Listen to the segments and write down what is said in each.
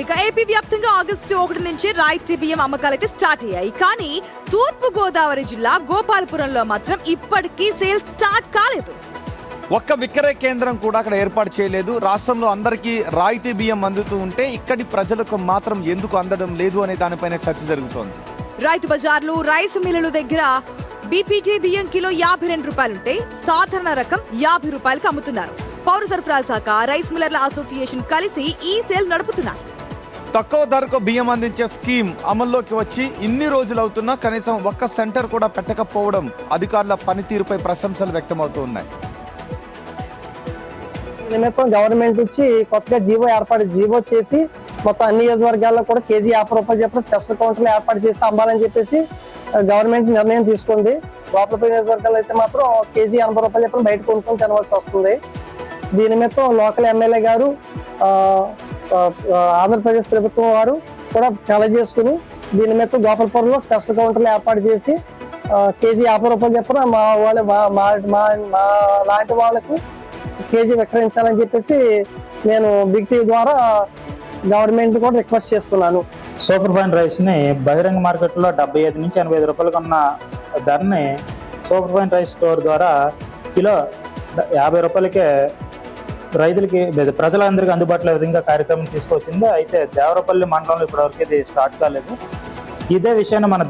ఇక ఏపీ వ్యాప్తంగా ఆగస్టు 1 నుంచి రాయితీ బియ్యం అమ్మకాలు అయితే స్టార్ట్ అయ్యాయి. కానీ తూర్పు గోదావరి జిల్లా గోపాలపురంలో మాత్రం ఇప్పటికీ సేల్ స్టార్ట్ కాలేదు. ఒక్క విక్రయ కేంద్రం కూడా అక్కడ ఏర్పాటు చేయలేదు. రాష్ట్రంలో అందరికీ రాయితీ బియ్యం అందుతూ ఉంటే ఇక్కడి ప్రజలకు మాత్రం ఎందుకు అందడం లేదు అనే దానిపైన చర్చ జరుగుతోంది. రైతు బజార్లు, రైస్ మిల్లుల దగ్గర బీపీటీ బియ్యం కిలో 52 రూపాయలుంటే సాధారణ రకం 50 రూపాయలకు అమ్ముతున్నారు. పౌర సరఫరాల శాఖ, రైస్ మిల్లర్ల అసోసియేషన్ కలిసి ఈ సేల్ నడుపుతున్నారు. తక్కువ ధరకు బియ్యం అందించే స్కీమ్ అమల్లోకి వచ్చి ఇన్ని రోజులు అవుతున్నా కనీసం ఒక్క సెంటర్ కూడా పెట్టకపోవడం అధికారుల పనితీరుపై ప్రశంసలు వ్యక్తమవుతూ ఉన్నాయి. నిమిత్తం గవర్నమెంట్ వచ్చి కొత్తగా జీవో చేసి మొత్తం అన్ని నియోజకవర్గాల్లో కూడా కేజీ 50 రూపాయలు చెప్పిన స్పెషల్ కౌంటర్లు ఏర్పాటు చేసి అమ్మాలని చెప్పేసి గవర్నమెంట్ నిర్ణయం తీసుకుంది. లోపల నియోజకవర్గాలు అయితే మాత్రం కేజీ 80 రూపాయలు చెప్పిన బయట కొనుక్కొని తినవలసి వస్తుంది. దీని నిమిత్తం లోకల్ ఎమ్మెల్యే గారు, ఆంధ్రప్రదేశ్ ప్రభుత్వం వారు కూడా కలగజేసుకుని దీని నిమిత్తం గోపాలపురంలో స్పెషల్ కౌంటర్లు ఏర్పాటు చేసి కేజీ 50 రూపాయలు చెప్పిన మా వాళ్ళ మా లాంటి వాళ్ళకు కేజీ విక్రయించాలని చెప్పేసి నేను బిగ్ టీ ద్వారా గవర్నమెంట్ కూడా రిక్వెస్ట్ చేస్తున్నాను. సూపర్ ఫైన్ రైస్ ని బహిరంగ మార్కెట్ లో 75 నుంచి 85 రూపాయలకు ఉన్న ధరని సూపర్ ఫైన్ రైస్ స్టోర్ ద్వారా కిలో 50 రూపాయలకే రైతులకి, ప్రజలందరికీ అందుబాటులో విధంగా కార్యక్రమం తీసుకొచ్చింది. అయితే దేవరపల్లి మండలంలో ఇప్పటివరకు ఇది స్టార్ట్ కాలేదు. ఇదే విషయాన్ని మన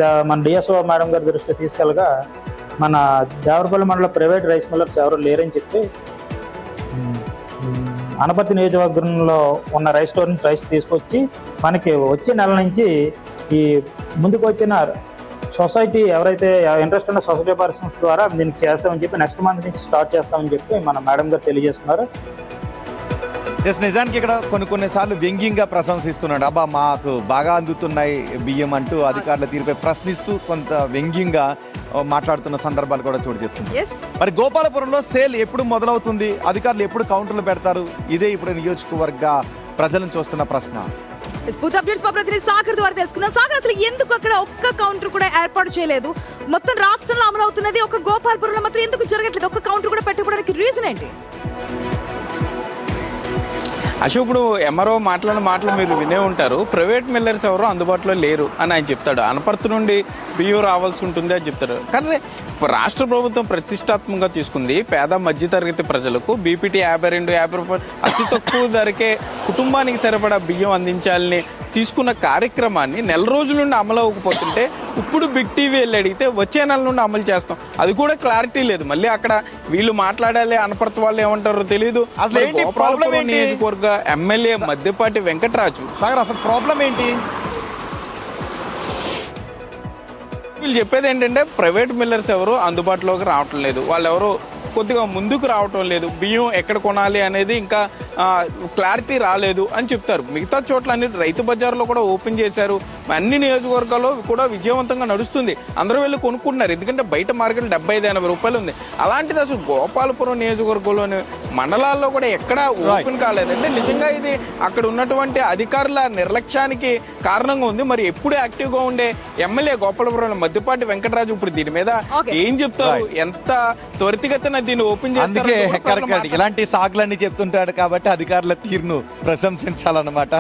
డిఎస్ఓ మేడం గారి దృష్టి తీసుకెళ్ళగా మన దేవరపల్లి మండలం ప్రైవేట్ రైస్ మిల్లర్స్ ఎవరు లేరని చెప్పి అనపర్తి నియోజకవర్గంలో ఉన్న రైస్ స్టోర్ నుంచి రైస్ తీసుకొచ్చి మనకి వచ్చే నెల నుంచి ఈ ముందుకు వచ్చిన సొసైటీ ఎవరైతే ఇంట్రెస్ట్ ఉన్న సొసైటీ పర్సన్స్ ద్వారా దీనికి చేస్తామని చెప్పి నెక్స్ట్ మంత్ నుంచి స్టార్ట్ చేస్తామని చెప్పి మన మేడం గారు తెలియజేస్తున్నారు. నిజానికి ఇక్కడ కొన్నిసార్లు వ్యంగ్యంగా ప్రశంసిస్తున్నాడు. అబ్బా మాకు బాగా అందుతున్నాయి బియ్యం అంటూ అధికారుల తీరుపై ప్రశ్నిస్తూ కొంత వ్యంగ్యంగా మాట్లాడుతున్న సందర్భాలు కూడా చోటు చేసుకుంటాయి. మరి గోపాలపురంలో సేల్ ఎప్పుడు మొదలవుతుంది, అధికారులు ఎప్పుడు కౌంటర్లు పెడతారు, ఇదే ఇప్పుడు నియోజకవర్గ ప్రజలను చూస్తున్న ప్రశ్న. సాగర్ ద్వారా తెలుసుకున్నాం. సాగర్, అసలు ఎందుకు అక్కడ ఒక్క కౌంటర్ కూడా ఏర్పాటు చేయలేదు? మొత్తం రాష్ట్రంలో అమలు అవుతున్నది, ఒక గోపాలపురంలో మాత్రం ఎందుకు జరగట్లేదు? ఒక్క కౌంటర్ కూడా పెట్టుకోవడానికి రీజన్ ఏంటి? అశోక్, ఇప్పుడు ఎంఆర్ఓ మాట్లాడిన మాటలు మీరు వినే ఉంటారు. ప్రైవేట్ మిల్లర్స్ ఎవరు అందుబాటులో లేరు అని ఆయన చెప్తాడు. అనపర్తి నుండి బియ్యం రావాల్సి ఉంటుంది అని చెప్తాడు. కానీ రాష్ట్ర ప్రభుత్వం ప్రతిష్టాత్మకంగా తీసుకుంది పేద మధ్యతరగతి ప్రజలకు బీపీటీ 52-50 రూపాయలు అతి తక్కువ ధరకే కుటుంబానికి సరిపడా బియ్యం అందించాలని తీసుకున్న కార్యక్రమాన్ని నెల రోజుల నుండి అమలు అవ్వకపోతుంటే ఇప్పుడు బిగ్ టీవీ వెళ్ళి అడిగితే వచ్చే నెల నుండి అమలు చేస్తాం, అది కూడా క్లారిటీ లేదు. మళ్ళీ అక్కడ వీళ్ళు మాట్లాడాలి, అనపర్తి వాళ్ళు ఏమంటారో తెలియదు. అసలు నియోజకవర్గ ఎమ్మెల్యే మద్దిపాటి వెంకటరాజు అసలు ప్రాబ్లం ఏంటి? వీళ్ళు చెప్పేది ఏంటంటే ప్రైవేట్ మిల్లర్స్ ఎవరు అందుబాటులోకి రావటం లేదు, వాళ్ళు ఎవరు కొద్దిగా ముందుకు రావటం లేదు, బియ్యం ఎక్కడ కొనాలి అనేది ఇంకా క్లారిటీ రాలేదు అని చెప్తారు. మిగతా చోట్ల అన్ని రైతు బజార్లో కూడా ఓపెన్ చేశారు, అన్ని నియోజకవర్గాల్లో కూడా విజయవంతంగా నడుస్తుంది, అందరూ వెళ్ళి కొనుక్కుంటున్నారు. ఎందుకంటే బయట మార్కెట్ 75-80 రూపాయలు ఉంది. అలాంటిది అసలు గోపాలపురం నియోజకవర్గంలోని మండలాల్లో కూడా ఎక్కడా ఓపెన్ కాలేదంటే నిజంగా ఇది అక్కడ ఉన్నటువంటి అధికారుల నిర్లక్ష్యానికి కారణంగా ఉంది. మరి ఎప్పుడు యాక్టివ్గా ఉండే ఎమ్మెల్యే గోపాలపురం మద్దిపాటి వెంకటరాజు ఇప్పుడు దీని మీద ఏం చెప్తారు? ఎంత త్వరితగతిన దీన్ని ఓపెన్ చేస్తారు? ఇలాంటి సాగులన్నీ చెప్తుంటాడు కాబట్టి అధికారుల తీరును ప్రశంసించాలన్నమాట.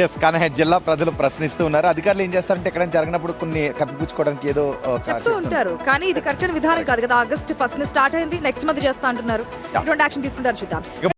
ఎస్, కానీ జిల్లా ప్రజలు ప్రశ్నిస్తూ ఉన్నారు. అధికారులు ఏం చేస్తారంటే ఎక్కడైనా జరిగినప్పుడు కొన్ని కప్పిపుచ్చుకోవడానికి ఏదో చెప్తూ ఉంటారు. కానీ ఇది కరెక్ట్ విధానం కాదు కదా. ఆగస్ట్ 1 స్టార్ట్ అయింది, నెక్స్ట్ మంత్ చేస్తా అంటున్నారు. యాక్షన్ తీసుకుంటారు, చూద్దాం.